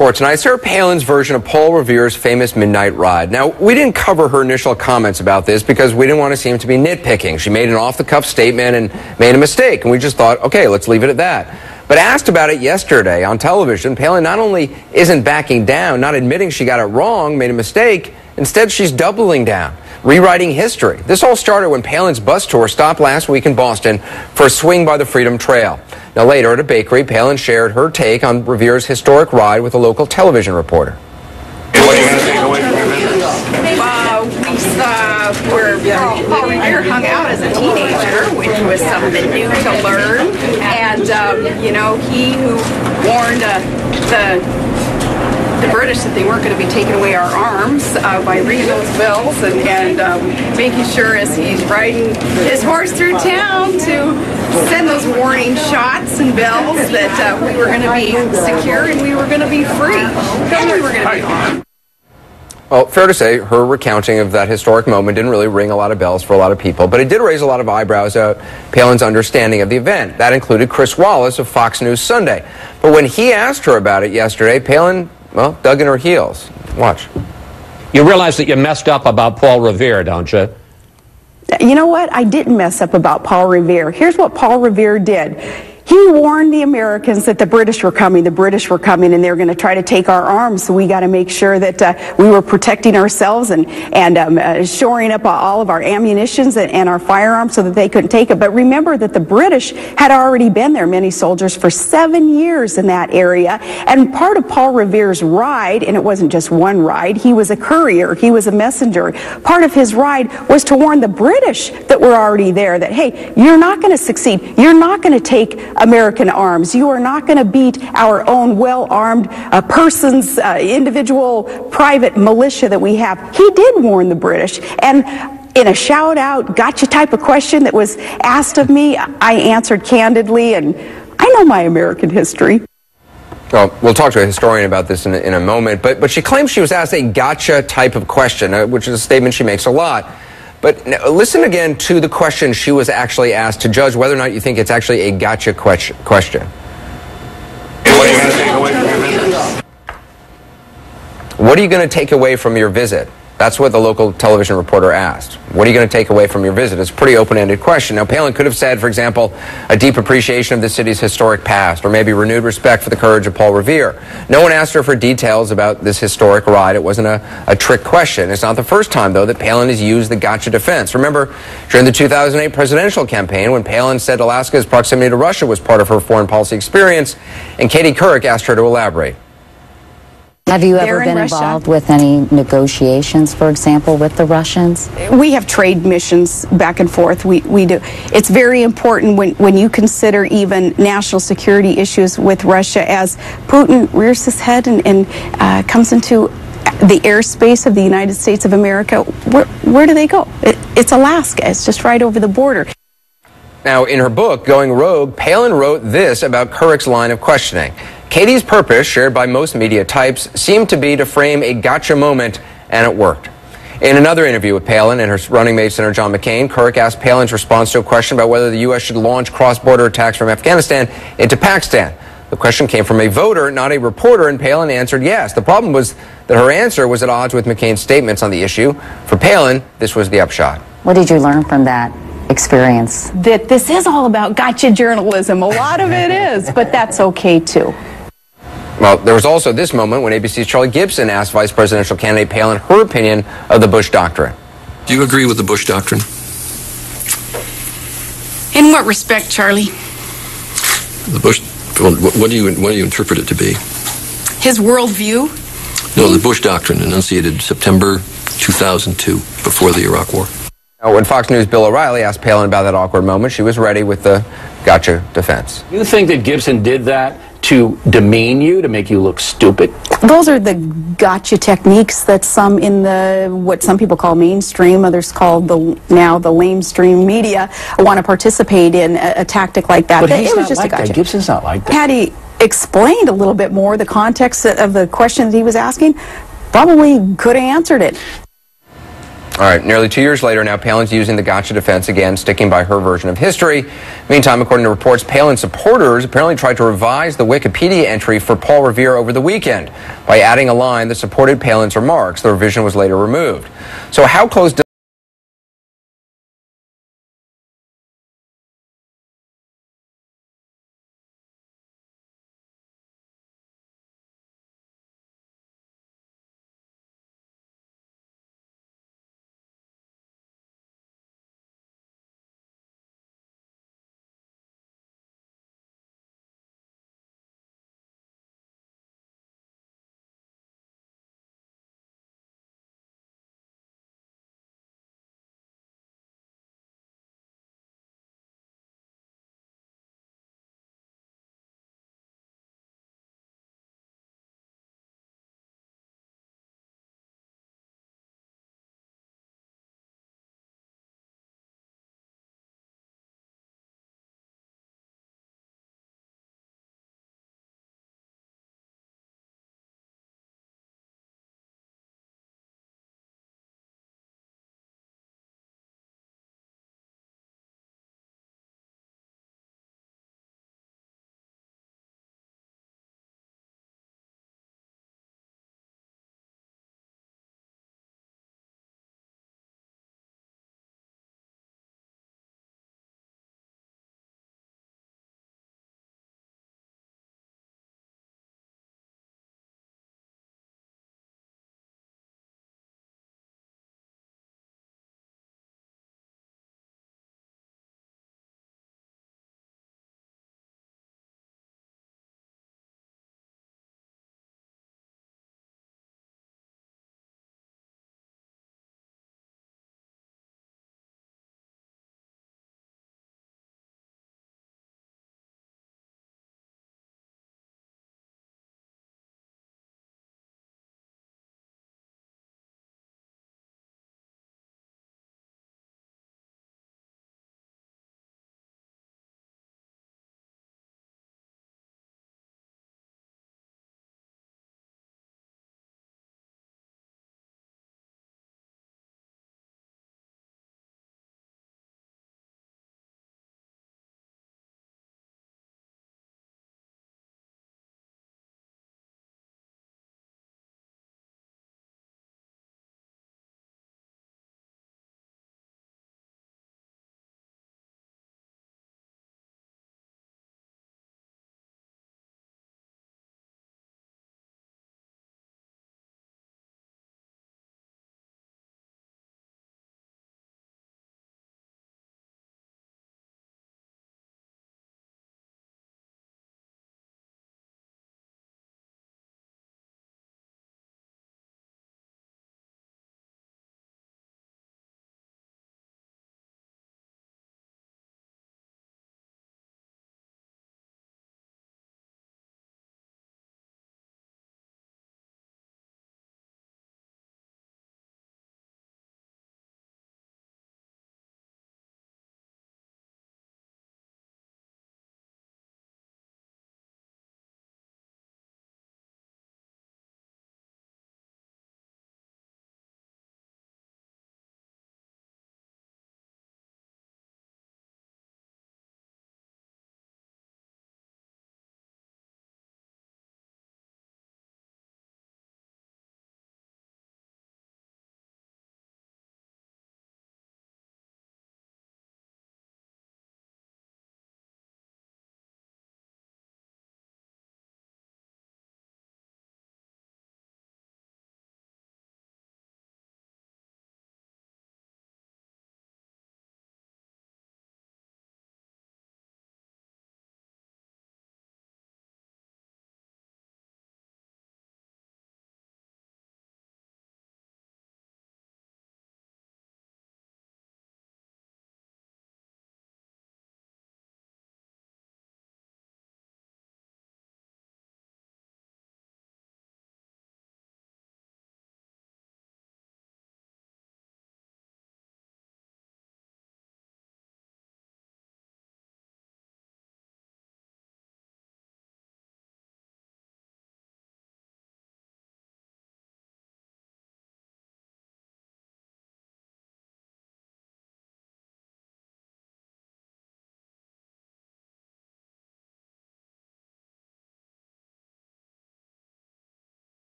For tonight, Sarah Palin's version of Paul Revere's famous midnight ride. Now, we didn't cover her initial comments about this because we didn't want to seem to be nitpicking. She made an off-the-cuff statement and made a mistake, and we just thought, okay, let's leave it at that. But asked about it yesterday on television, Palin not only isn't backing down, not admitting she got it wrong, made a mistake, instead she's doubling down, rewriting history. This all started when Palin's bus tour stopped last week in Boston for a swing by the Freedom Trail. Now later at a bakery, Palin shared her take on Revere's historic ride with a local television reporter. What do you want to take away from your visit? We saw where Paul Revere hung out as a teenager, which was something new to learn. And, you know, he who warned the British that they weren't going to be taking away our arms by reading those bills and making sure as he's riding his horse through town to send those warning shots and bells that we were going to be secure and we were going to be free and we were going to be armed. Well, fair to say, her recounting of that historic moment didn't really ring a lot of bells for a lot of people, but it did raise a lot of eyebrows at Palin's understanding of the event. That included Chris Wallace of Fox News Sunday. But when he asked her about it yesterday, Palin, well, dug in her heels. Watch. You realize that you messed up about Paul Revere, don't you? You know what? I didn't mess up about Paul Revere. Here's what Paul Revere did. He warned the Americans that the British were coming, and they were going to try to take our arms, so we got to make sure that we were protecting ourselves and shoring up all of our ammunitions and our firearms so that they couldn't take it. But remember that the British had already been there, many soldiers, for 7 years in that area, and part of Paul Revere's ride, and it wasn't just one ride, he was a courier, he was a messenger, part of his ride was to warn the British that were already there that, hey, you're not going to succeed, you're not going to take American arms. You are not going to beat our own well-armed persons, individual private militia that we have. He did warn the British. And in a shout-out, gotcha type of question that was asked of me, I answered candidly, and I know my American history. Well, we'll talk to a historian about this in a moment, but she claims she was asked a gotcha type of question, which is a statement she makes a lot. But listen again to the question she was actually asked to judge whether or not you think it's actually a gotcha question. What are you going to take away from your visit? What are you going to take away from your visit? That's what the local television reporter asked. What are you going to take away from your visit? It's a pretty open-ended question. Now, Palin could have said, for example, a deep appreciation of the city's historic past, or maybe renewed respect for the courage of Paul Revere. No one asked her for details about this historic ride. It wasn't a trick question. It's not the first time, though, that Palin has used the gotcha defense. Remember, during the 2008 presidential campaign, when Palin said Alaska's proximity to Russia was part of her foreign policy experience, and Katie Couric asked her to elaborate. Have you ever been involved with any negotiations, for example, with the Russians? We have trade missions back and forth. We do. It's very important when you consider even national security issues with Russia as Putin rears his head and comes into the airspace of the United States of America. Where do they go? It's Alaska. It's just right over the border. Now, in her book, Going Rogue, Palin wrote this about Couric's line of questioning. Katie's purpose, shared by most media types, seemed to be to frame a gotcha moment, and it worked. In another interview with Palin and her running mate, Senator John McCain, Couric asked Palin's response to a question about whether the U.S. should launch cross-border attacks from Afghanistan into Pakistan. The question came from a voter, not a reporter, and Palin answered yes. The problem was that her answer was at odds with McCain's statements on the issue. For Palin, this was the upshot. What did you learn from that experience? That this is all about gotcha journalism. A lot of it is, but that's okay, too. Well, there was also this moment when ABC's Charlie Gibson asked Vice Presidential candidate Palin her opinion of the Bush Doctrine. Do you agree with the Bush Doctrine? In what respect, Charlie? The Bush, well, what do you interpret it to be? His worldview? No, the Bush Doctrine, enunciated September 2002, before the Iraq War. Now, when Fox News' Bill O'Reilly asked Palin about that awkward moment, she was ready with the gotcha defense. You think that Gibson did that to demean you, to make you look stupid? Those are the gotcha techniques that some in what some people call mainstream, others call now the lamestream media, want to participate in a tactic like that. But he's it was not just like a gotcha. that. Gibson's not like that. Had he explained a little bit more the context of the question that he was asking, probably could have answered it. All right, nearly 2 years later, now Palin's using the gotcha defense again, sticking by her version of history. Meantime, according to reports, Palin supporters apparently tried to revise the Wikipedia entry for Paul Revere over the weekend by adding a line that supported Palin's remarks. The revision was later removed. So how close